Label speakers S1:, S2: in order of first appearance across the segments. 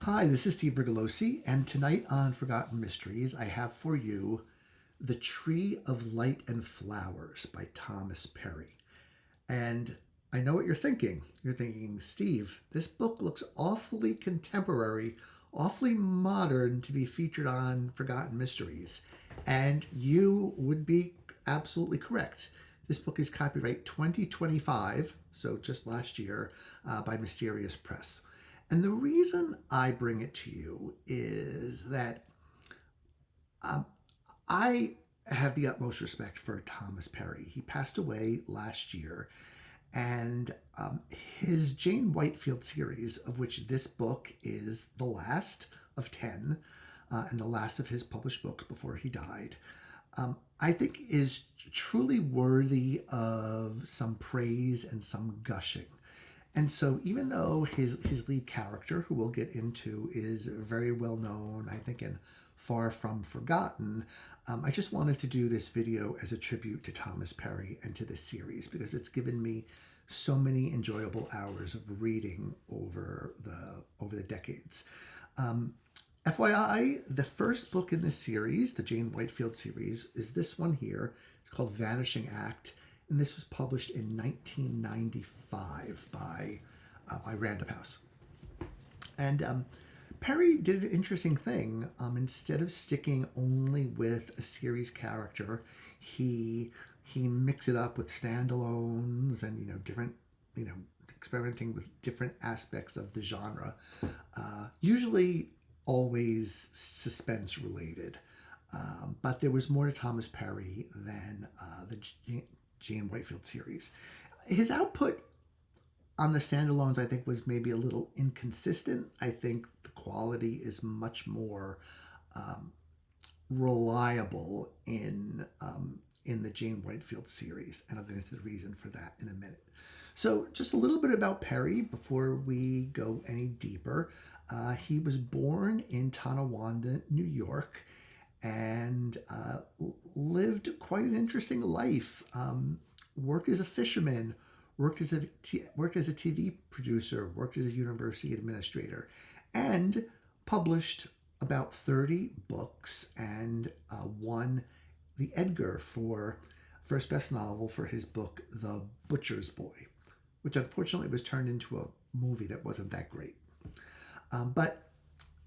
S1: Hi, this is Steve Rigolosi, and tonight on Forgotten Mysteries, I have for you The Tree of Light and Flowers by Thomas Perry. And I know what you're thinking. You're thinking, Steve, this book looks awfully contemporary, awfully modern to be featured on Forgotten Mysteries. And you would be absolutely correct. This book is copyright 2025, so just last year, by Mysterious Press. And the reason I bring it to you is that um, I have the utmost respect for Thomas Perry. He passed away last year, and his Jane Whitefield series, of which this book is the last of 10, and the last of his published books before he died, I think is truly worthy of some praise and some gushing. And so even though his lead character, who we'll get into, is very well known, I think, and far from forgotten, I just wanted to do this video as a tribute to Thomas Perry and to this series because it's given me so many enjoyable hours of reading over the decades. FYI, the first book in this series, the Jane Whitefield series, is this one here. It's called Vanishing Act, and this was published in 1995 by Random House. And Perry did an interesting thing. Instead of sticking only with a series character, he mixed it up with standalones and different experimenting with different aspects of the genre. Usually, always suspense related. But there was more to Thomas Perry than the Jane Whitefield series. His output on the standalones, I think, was maybe a little inconsistent. I think the quality is much more reliable in the Jane Whitefield series, and I'll get into the reason for that in a minute. So just a little bit about Perry before we go any deeper. He was born in Tonawanda, New York, and lived quite an interesting life. Worked as a fisherman, worked as a TV producer, worked as a university administrator, and published about 30 books and won the Edgar for first best novel for his book The Butcher's Boy, which unfortunately was turned into a movie that wasn't that great. But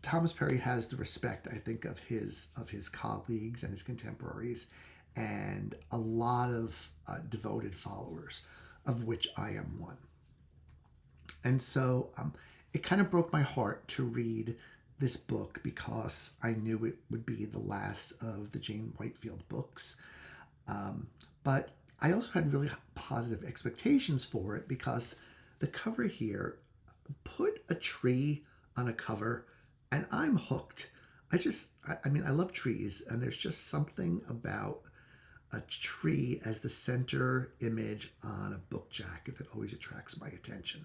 S1: Thomas Perry has the respect, I think, of his colleagues and his contemporaries, and a lot of devoted followers, of which I am one. And so it kind of broke my heart to read this book because I knew it would be the last of the Jane Whitefield books. But I also had really positive expectations for it because the cover here, put a tree on a cover and I'm hooked. I love trees, and there's just something about a tree as the center image on a book jacket that always attracts my attention.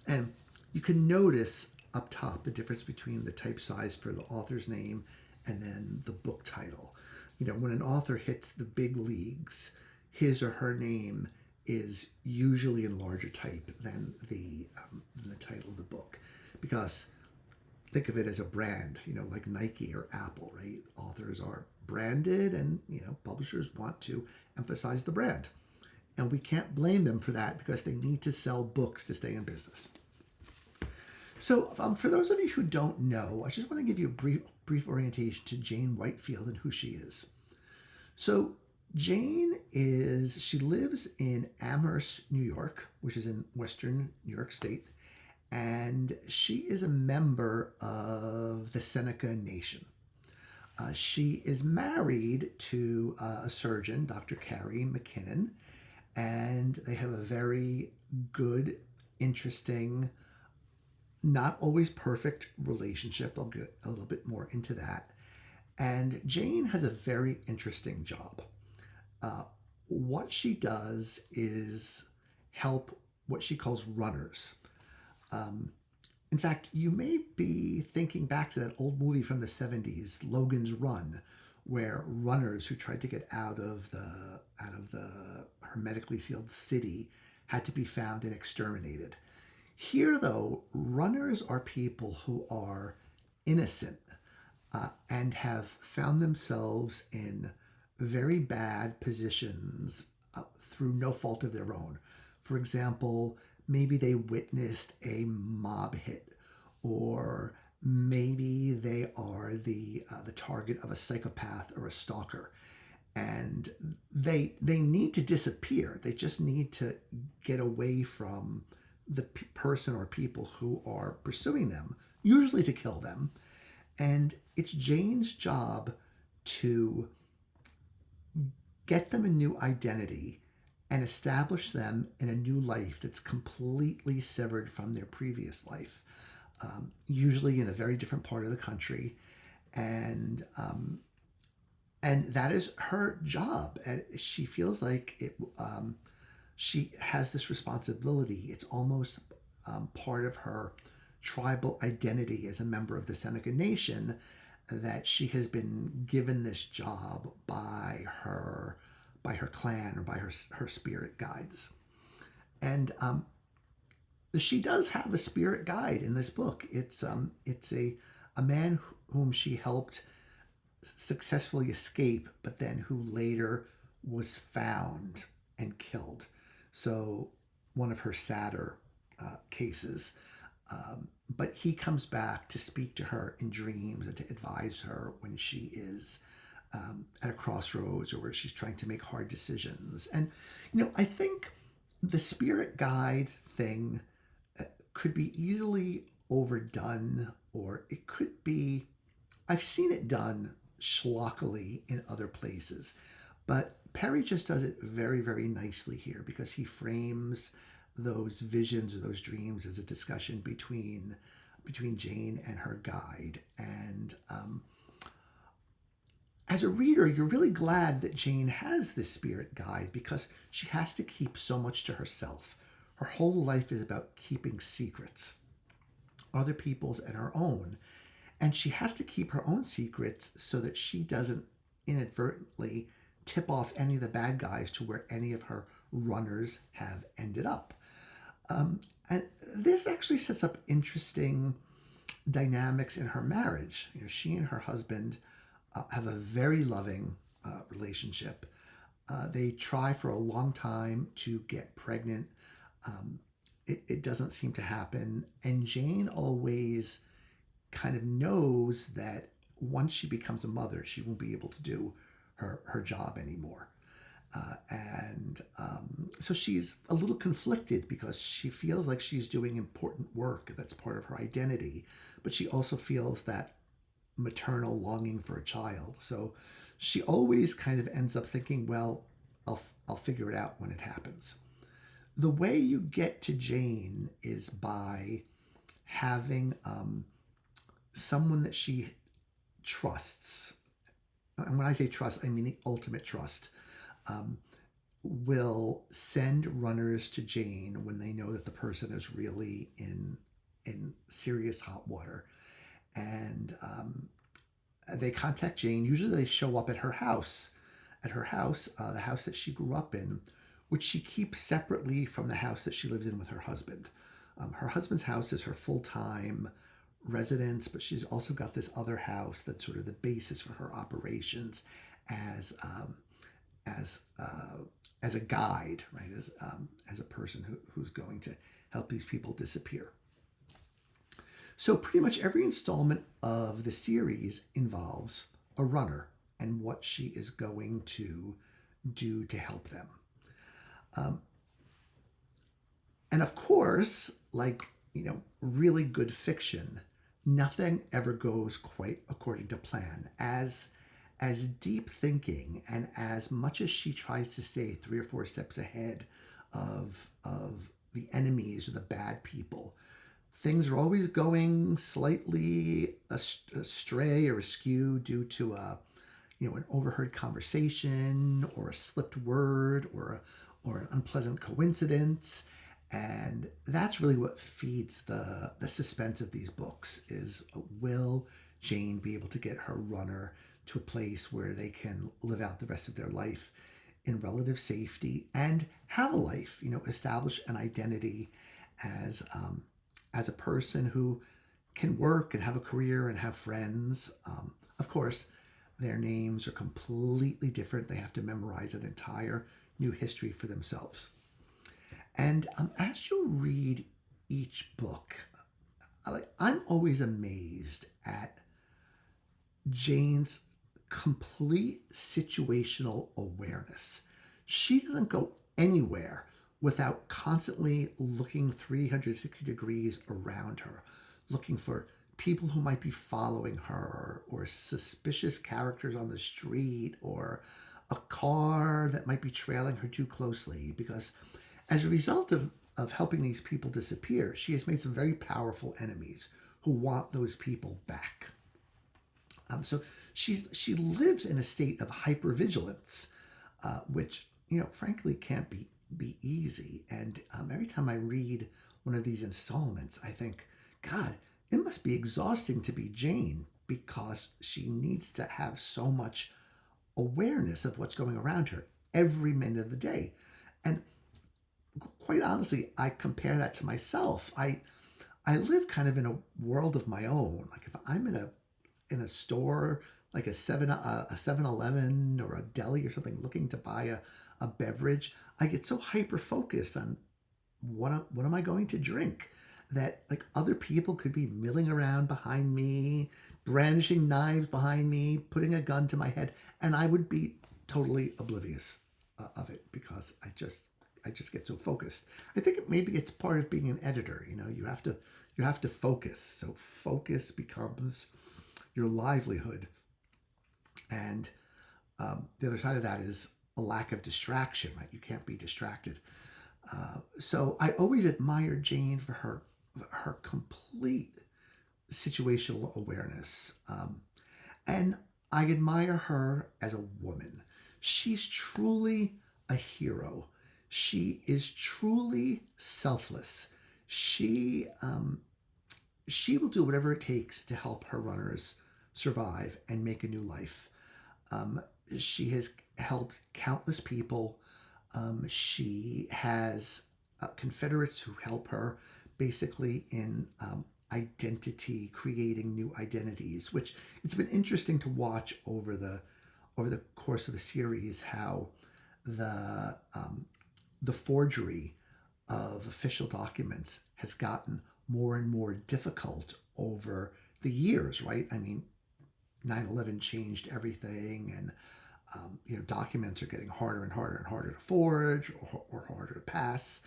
S1: And you can notice up top the difference between the type size for the author's name and then the book title. When an author hits the big leagues, his or her name is usually in larger type than the title of the book, because think of it as a brand, like Nike or Apple, right? Authors are branded, and publishers want to emphasize the brand, and we can't blame them for that because they need to sell books to stay in business. So for those of you who don't know, I just want to give you a brief orientation to Jane Whitefield and who she is. So Jane she lives in Amherst, New York, which is in Western New York State, and she is a member of the Seneca Nation. She is married to a surgeon, Dr. Carrie McKinnon, and they have a very good, interesting, not always perfect relationship. I'll get a little bit more into that. And Jane has a very interesting job. What she does is help what she calls runners. In fact, you may be thinking back to that old movie from the 70s, Logan's Run, where runners who tried to get out of the hermetically sealed city had to be found and exterminated. Here, though, runners are people who are innocent and have found themselves in very bad positions through no fault of their own. For example, maybe they witnessed a mob hit, or maybe they are the target of a psychopath or a stalker, and they need to disappear. They just need to get away from the person or people who are pursuing them, usually to kill them. And it's Jane's job to get them a new identity and establish them in a new life that's completely severed from their previous life, usually in a very different part of the country. And that is her job. And she feels like she has this responsibility. It's almost part of her tribal identity as a member of the Seneca Nation, that she has been given this job by her clan or by her spirit guides. And she does have a spirit guide in this book. It's a man whom she helped successfully escape, but then who later was found and killed. So one of her sadder cases. But he comes back to speak to her in dreams and to advise her when she is at a crossroads or where she's trying to make hard decisions. And, I think the spirit guide thing could be easily overdone, or it could be, I've seen it done schlockily in other places. But Perry just does it very, very nicely here, because he frames those visions or those dreams as a discussion between Jane and her guide. And as a reader, you're really glad that Jane has this spirit guide, because she has to keep so much to herself. Her whole life is about keeping secrets, other people's and her own. And she has to keep her own secrets so that she doesn't inadvertently tip off any of the bad guys to where any of her runners have ended up. And this actually sets up interesting dynamics in her marriage. She and her husband have a very loving relationship. They try for a long time to get pregnant. It doesn't seem to happen. And Jane always kind of knows that once she becomes a mother, she won't be able to do her job anymore. So she's a little conflicted, because she feels like she's doing important work that's part of her identity, but she also feels that maternal longing for a child. So she always kind of ends up thinking, well, I'll figure it out when it happens. The way you get to Jane is by having someone that she trusts. And when I say trust, I mean the ultimate trust. Will send runners to Jane when they know that the person is really in serious hot water. And they contact Jane. Usually they show up at her house, the house that she grew up in, which she keeps separately from the house that she lives in with her husband. Her husband's house is her full-time residence, but she's also got this other house that's sort of the basis for her operations as a guide, right? As a person who's going to help these people disappear. So pretty much every installment of the series involves a runner and what she is going to do to help them. And of course, like, really good fiction, nothing ever goes quite according to plan. As deep thinking and as much as she tries to stay 3 or 4 steps ahead of the enemies or the bad people, things are always going slightly astray or askew due to an overheard conversation or a slipped word or an unpleasant coincidence. And that's really what feeds the suspense of these books is, will Jane be able to get her runner to a place where they can live out the rest of their life in relative safety and have a life, establish an identity as a person who can work and have a career and have friends. Of course, their names are completely different. They have to memorize an entire new history for themselves. And as you read each book, I'm always amazed at Jane's complete situational awareness. She doesn't go anywhere without constantly looking 360 degrees around her, looking for people who might be following her, or suspicious characters on the street, or a car that might be trailing her too closely. Because as a result of helping these people disappear, she has made some very powerful enemies who want those people back. So she lives in a state of hypervigilance, which, frankly, can't be easy. And every time I read one of these installments, I think, God, it must be exhausting to be Jane, because she needs to have so much awareness of what's going around her every minute of the day. And quite honestly, I compare that to myself. I live kind of in a world of my own. Like if I'm in a store, like a 7-Eleven or a deli or something, looking to buy a beverage, I get so hyper focused on what am I going to drink, that like other people could be milling around behind me, brandishing knives behind me, putting a gun to my head, and I would be totally oblivious of it, because I just get so focused. I think maybe it's part of being an editor. You have to focus. So focus becomes your livelihood. And the other side of that is a lack of distraction, right? You can't be distracted. So I always admired Jane for her complete situational awareness. And I admire her as a woman. She's truly a hero. She is truly selfless. She will do whatever it takes to help her runners survive and make a new life. She has helped countless people. She has Confederates who help her basically in identity, creating new identities, which it's been interesting to watch over the course of the series, how the forgery of official documents has gotten more and more difficult over the years, right? I mean, 9/11 changed everything, and documents are getting harder and harder and harder to forge, or harder to pass.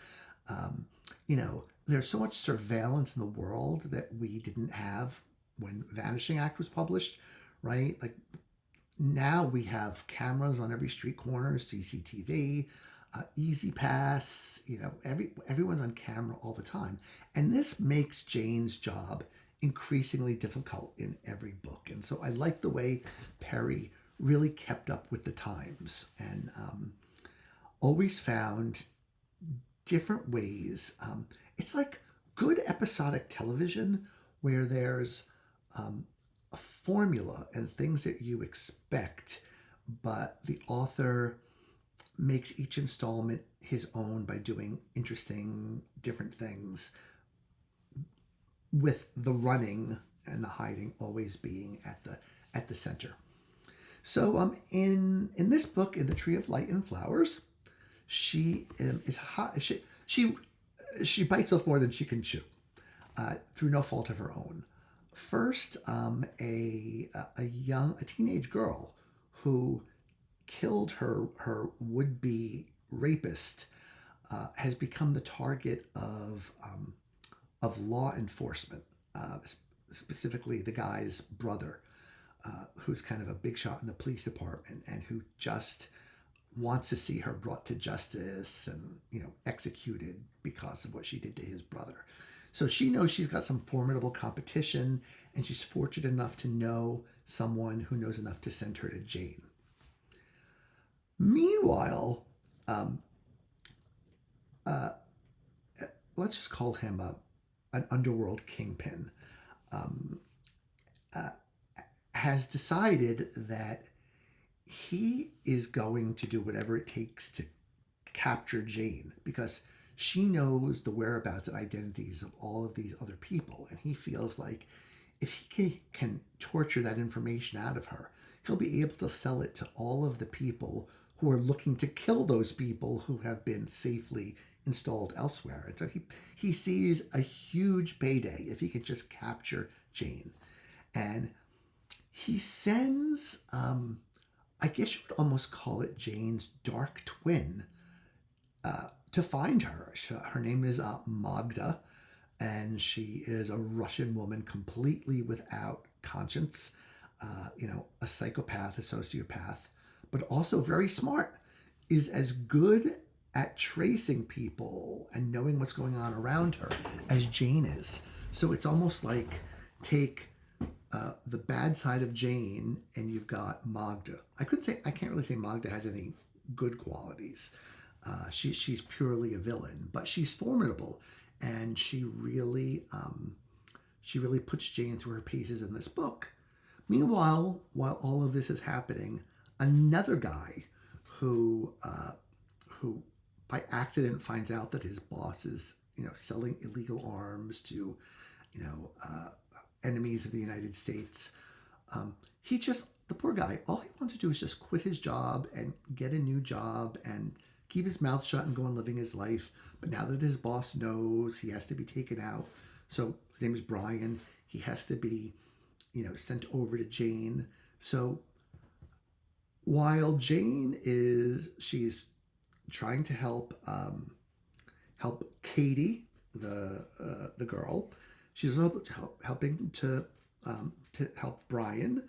S1: There's so much surveillance in the world that we didn't have when Vanishing Act was published, right? Like now we have cameras on every street corner, CCTV, Easy Pass. Everyone's on camera all the time, and this makes Jane's job increasingly difficult in every book. And so I like the way Perry really kept up with the times, and always found different ways. It's like good episodic television, where there's a formula and things that you expect, but the author makes each installment his own by doing interesting, different things, with the running and the hiding always being at the center. So in this book, in The Tree of Light and Flowers, she is hot. She bites off more than she can chew, through no fault of her own. First, a teenage girl who killed her would-be rapist has become the target of law enforcement, specifically the guy's brother, who's kind of a big shot in the police department, and who just wants to see her brought to justice and executed because of what she did to his brother. So she knows she's got some formidable competition, and she's fortunate enough to know someone who knows enough to send her to Jane. Meanwhile, let's just call him an underworld kingpin, has decided that he is going to do whatever it takes to capture Jane, because she knows the whereabouts and identities of all of these other people, and he feels like if he can torture that information out of her, he'll be able to sell it to all of the people who are looking to kill those people who have been safely installed elsewhere. And so he sees a huge payday if he could just capture Jane. And he sends, I guess you would almost call it Jane's dark twin, to find her. Her name is Magda, and she is a Russian woman completely without conscience, a psychopath, a sociopath, but also very smart, is as good at tracing people and knowing what's going on around her as Jane is. So it's almost like take the bad side of Jane and you've got Magda. I can't really say Magda has any good qualities. She's purely a villain, but she's formidable, and she really puts Jane through her paces in this book. Meanwhile, while all of this is happening, another guy who by accident finds out that his boss is selling illegal arms to enemies of the United States. The poor guy, all he wants to do is just quit his job and get a new job and keep his mouth shut and go on living his life. But now that his boss knows, he has to be taken out. So his name is Brian. He has to be, sent over to Jane. So while she's trying to help Katie, the girl. She's also helping to help Brian.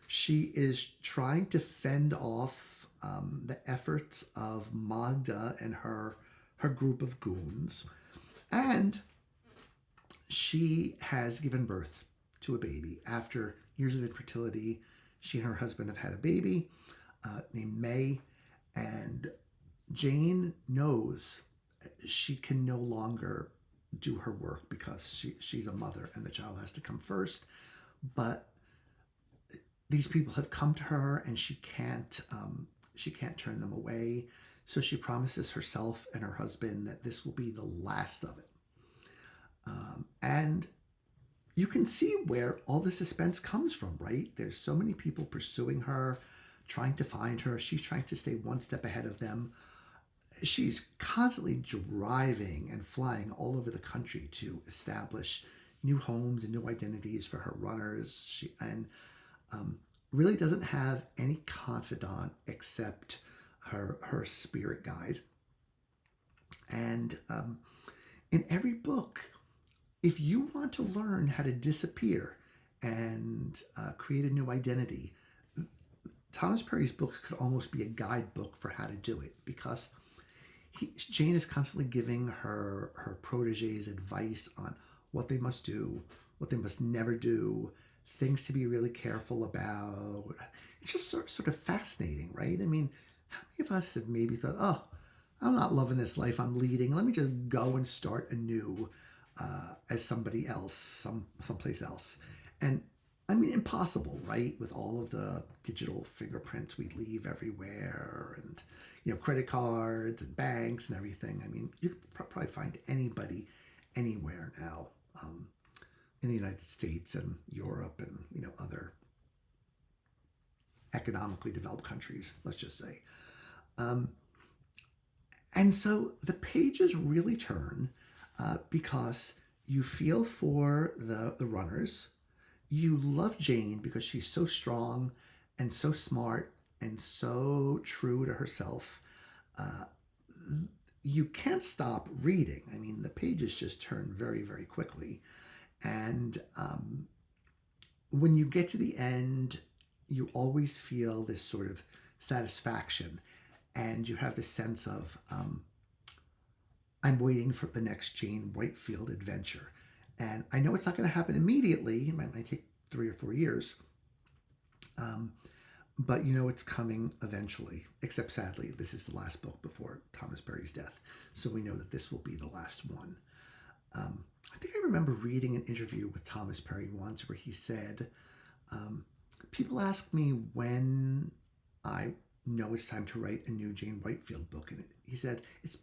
S1: She is trying to fend off the efforts of Magda and her group of goons, and she has given birth to a baby after years of infertility. She and her husband have had a baby named May, and Jane knows she can no longer do her work because she's a mother and the child has to come first. But these people have come to her, and she can't turn them away. So she promises herself and her husband that this will be the last of it. And you can see where all the suspense comes from, right? There's so many people pursuing her, trying to find her. She's trying to stay one step ahead of them. She's constantly driving and flying all over the country to establish new homes and new identities for her runners. She really doesn't have any confidant except her spirit guide. And in every book, if you want to learn how to disappear and create a new identity, Thomas Perry's books could almost be a guidebook for how to do it, because Jane is constantly giving her proteges advice on what they must do, what they must never do, things to be really careful about. It's just sort of fascinating, right? I mean, how many of us have maybe thought, oh, I'm not loving this life I'm leading. Let me just go and start anew as somebody else, someplace else. And I mean, impossible, right? With all of the digital fingerprints we leave everywhere, and credit cards and banks and everything. I mean, you could probably find anybody anywhere now in the United States and Europe and other economically developed countries, let's just say. And so the pages really turn because you feel for the runners. You love Jane because she's so strong and so smart and so true to herself. You can't stop reading. I mean, the pages just turn very, very quickly. And when you get to the end, you always feel this sort of satisfaction. And you have this sense of, I'm waiting for the next Jane Whitefield adventure. And I know it's not going to happen immediately. It might take 3 or 4 years. But it's coming eventually. Except sadly, this is the last book before Thomas Perry's death. So we know that this will be the last one. I think I remember reading an interview with Thomas Perry once where he said, people ask me when I no, it's time to write a new Jane Whitefield book. And he said, it's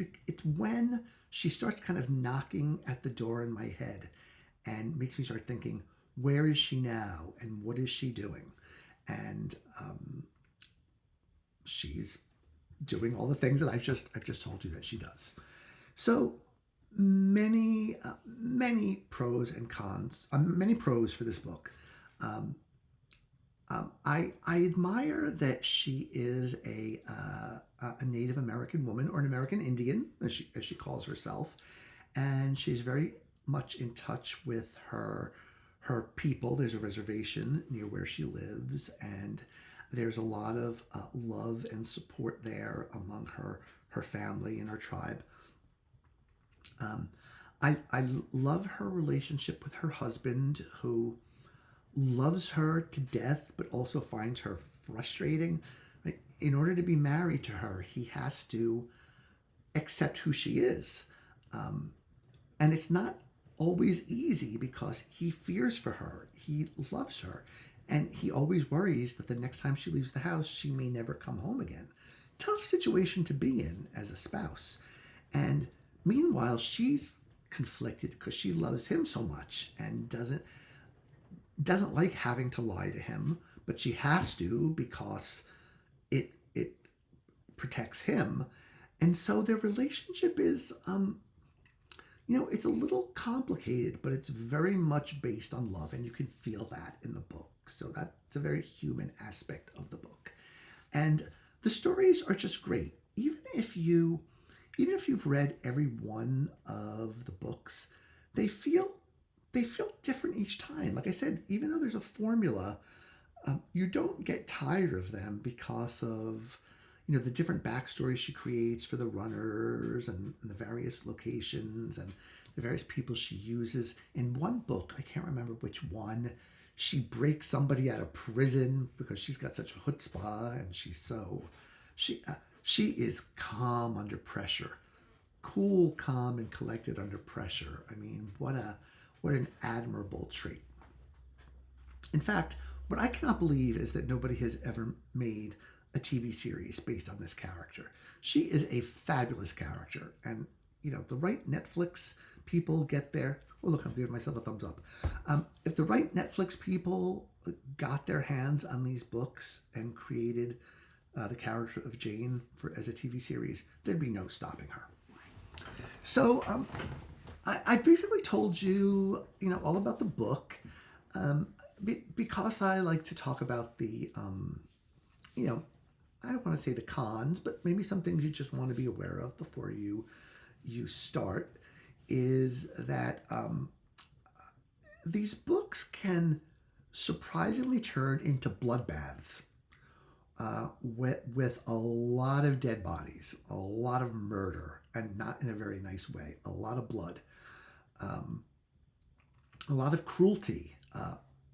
S1: when she starts kind of knocking at the door in my head and makes me start thinking, where is she now and what is she doing? And she's doing all the things that I've just told you that she does. So many pros and cons, many pros for this book. I admire that she is a Native American woman, or an American Indian, as she calls herself, and she's very much in touch with her people. There's a reservation near where she lives, and there's a lot of love and support there among her family and her tribe. I love her relationship with her husband, who loves her to death, but also finds her frustrating. Like, in order to be married to her, he has to accept who she is. And it's not always easy because he fears for her. He loves her. And he always worries that the next time she leaves the house, she may never come home again. Tough situation to be in as a spouse. And meanwhile, she's conflicted because she loves him so much and doesn't like having to lie to him, but she has to because it protects him. And so their relationship is, it's a little complicated, but it's very much based on love, and you can feel that in the book. So that's a very human aspect of the book. And the stories are just great. Even if you've read every one of the books, they feel different each time. Like I said, even though there's a formula, you don't get tired of them because of the different backstories she creates for the runners and the various locations and the various people she uses. In one book, I can't remember which one, she breaks somebody out of prison because she's got such a chutzpah, and she is calm under pressure, cool, calm, and collected under pressure. I mean, what an admirable trait. In fact, what I cannot believe is that nobody has ever made a TV series based on this character. She is a fabulous character, and the right Netflix people get there. Oh, look, I'm giving myself a thumbs up. If the right Netflix people got their hands on these books and created the character of Jane as a TV series, there'd be no stopping her. So I basically told you, all about the book, because I like to talk about the, I don't want to say the cons, but maybe some things you just want to be aware of before you start, is that these books can surprisingly turn into bloodbaths with a lot of dead bodies, a lot of murder, and not in a very nice way, a lot of blood, a lot of cruelty,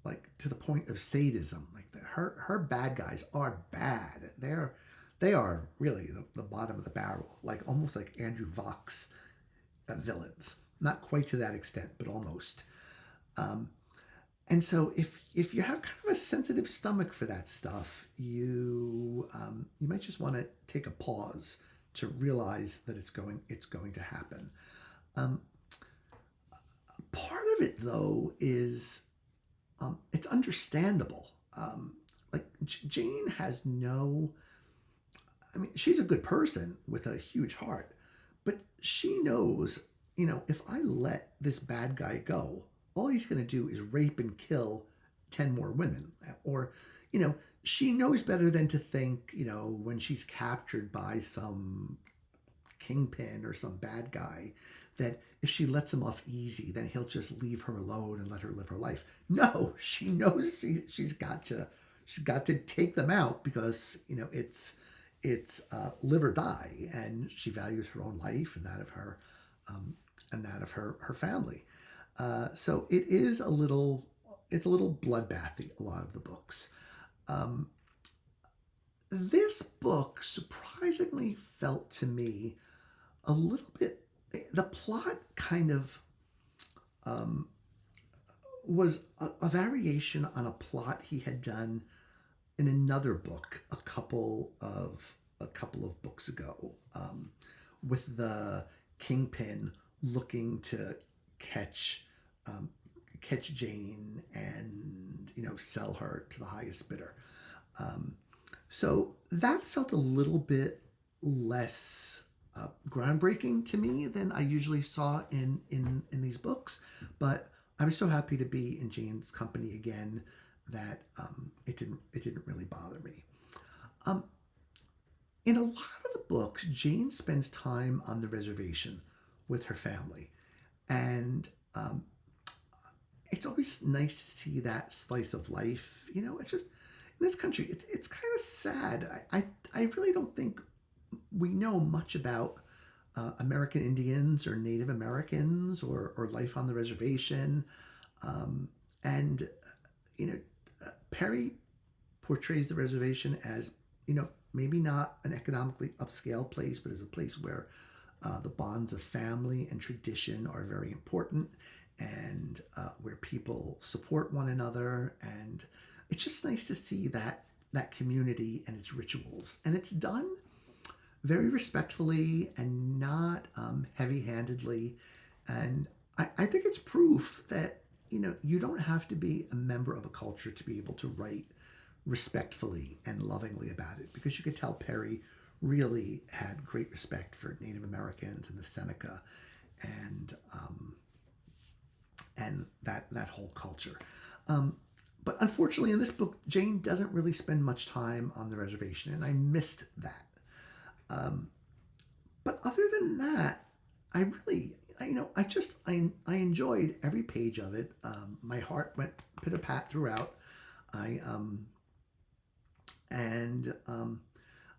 S1: like to the point of sadism. Like her bad guys are bad. They are really the bottom of the barrel, like almost like Andrew Vox villains. Not quite to that extent, but almost. And so if you have kind of a sensitive stomach for that stuff, you might just want to take a pause to realize that it's going to happen. Part of it, though, is it's understandable. Like Jane has she's a good person with a huge heart, but she knows, if I let this bad guy go, all he's going to do is rape and kill 10 more women. Or, she knows better than to think, when she's captured by some kingpin or some bad guy, that if she lets him off easy, then he'll just leave her alone and let her live her life. No, she knows she's got to take them out because, it's live or die, and she values her own life and that of her family. So it is a little bloodbathy, a lot of the books. This book surprisingly felt to me a little bit, the plot kind of was a variation on a plot he had done in another book a couple of books ago, with the kingpin looking to catch catch Jane and sell her to the highest bidder. So that felt a little bit less groundbreaking to me than I usually saw in these books, but I was so happy to be in Jane's company again that it didn't really bother me. Um, in a lot of the books, Jane spends time on the reservation with her family, and it's always nice to see that slice of life. It's just in this country, it's kind of sad. I really don't think we know much about American Indians or Native Americans or life on the reservation. And, you know, Perry portrays the reservation as, maybe not an economically upscale place, but as a place where the bonds of family and tradition are very important, and where people support one another. And it's just nice to see that community and its rituals. And it's done very respectfully and not heavy-handedly. And I think it's proof that, you don't have to be a member of a culture to be able to write respectfully and lovingly about it, because you could tell Perry really had great respect for Native Americans and the Seneca and that whole culture. But unfortunately, in this book, Jane doesn't really spend much time on the reservation, and I missed that. But other than that, I really, I enjoyed every page of it. My heart went pit-a-pat throughout.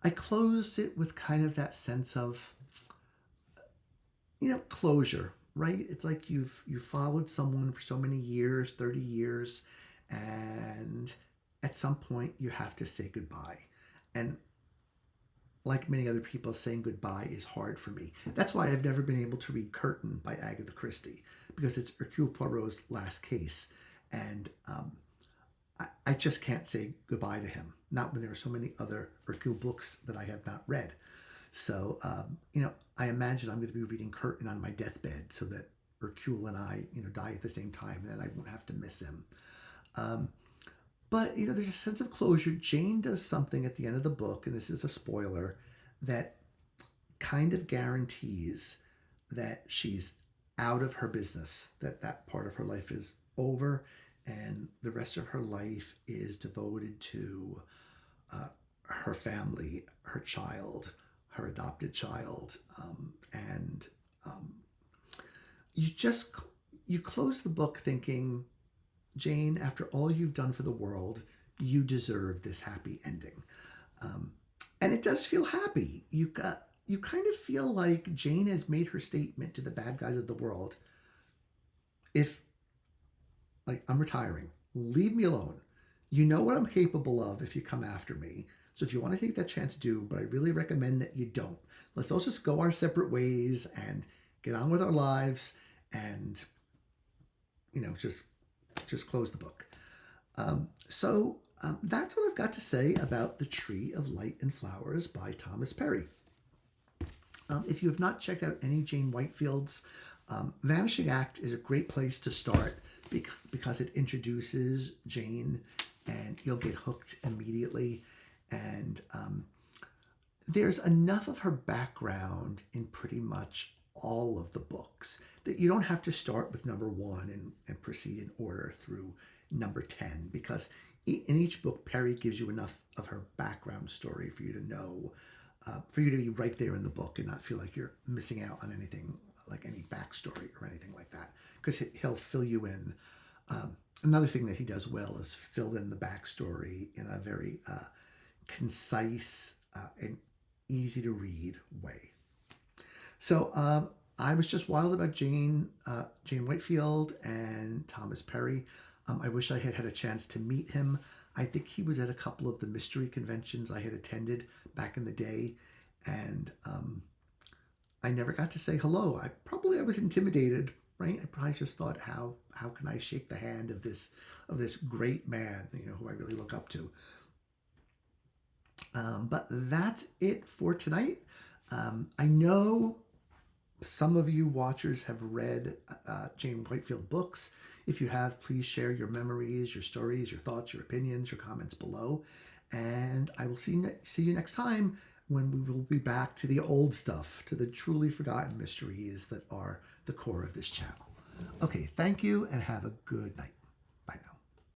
S1: I closed it with kind of that sense of, closure, right? It's like you followed someone for so many years, 30 years, and at some point you have to say goodbye. And like many other people, saying goodbye is hard for me. That's why I've never been able to read Curtain by Agatha Christie, because it's Hercule Poirot's last case. And I just can't say goodbye to him, not when there are so many other Hercule books that I have not read. So, I imagine I'm going to be reading Curtain on my deathbed so that Hercule and I, die at the same time, and then I won't have to miss him. But, there's a sense of closure. Jane does something at the end of the book, and this is a spoiler, that kind of guarantees that she's out of her business, that part of her life is over, and the rest of her life is devoted to her family, her child, her adopted child. And you close the book thinking, Jane, after all you've done for the world, you deserve this happy ending. And it does feel happy. You kind of feel like Jane has made her statement to the bad guys of the world. I'm retiring. Leave me alone. You know what I'm capable of if you come after me. So if you want to take that chance, do, but I really recommend that you don't. Let's all just go our separate ways and get on with our lives and, just close the book. So that's what I've got to say about The Tree of Light and Flowers by Thomas Perry. If you have not checked out any Jane Whitefield's, Vanishing Act is a great place to start because it introduces Jane and you'll get hooked immediately. And there's enough of her background in pretty much all of the books that you don't have to start with number 1 and proceed in order through number 10, because in each book, Perry gives you enough of her background story for you to know, for you to be right there in the book and not feel like you're missing out on anything, like any backstory or anything like that, because he'll fill you in. Another thing that he does well is fill in the backstory in a very concise and easy to read way. So I was just wild about Jane Whitefield and Thomas Perry. I wish I had had a chance to meet him. I think he was at a couple of the mystery conventions I had attended back in the day, and I never got to say hello. I was intimidated, right? I probably just thought, how can I shake the hand of this great man, who I really look up to. But that's it for tonight. I know some of you watchers have read Jane Whitefield books. If you have, please share your memories, your stories, your thoughts, your opinions, your comments below. And I will see you next time when we will be back to the old stuff, to the truly forgotten mysteries that are the core of this channel. Okay, thank you and have a good night.